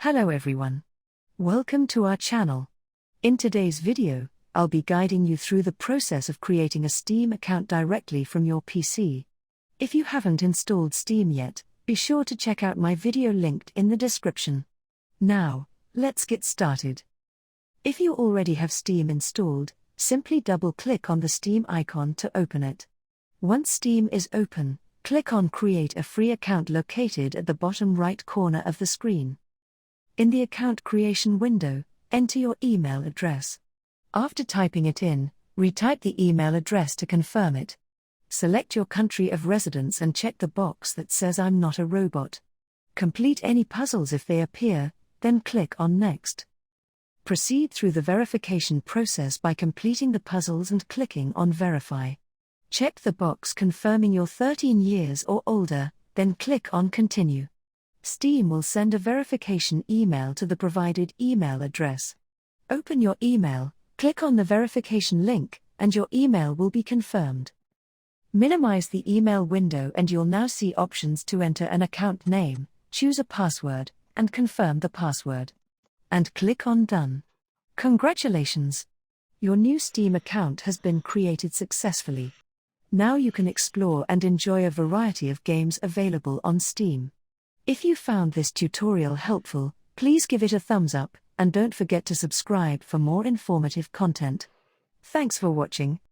Hello everyone. Welcome to our channel. In today's video, I'll be guiding you through the process of creating a Steam account directly from your PC. If you haven't installed Steam yet, be sure to check out my video linked in the description. Now, let's get started. If you already have Steam installed, simply double-click on the Steam icon to open it. Once Steam is open, click on Create a Free Account located at the bottom right corner of the screen. In the account creation window, enter your email address. After typing it in, retype the email address to confirm it. Select your country of residence and check the box that says I'm not a robot. Complete any puzzles if they appear, then click on Next. Proceed through the verification process by completing the puzzles and clicking on Verify. Check the box confirming you're 13 years or older, then click on Continue. Steam will send a verification email to the provided email address. Open your email, click on the verification link, and your email will be confirmed. Minimize the email window and you'll now see options to enter an account name, choose a password, and confirm the password. And click on Done. Congratulations! Your new Steam account has been created successfully. Now you can explore and enjoy a variety of games available on Steam. If you found this tutorial helpful, please give it a thumbs up, and don't forget to subscribe for more informative content. Thanks for watching.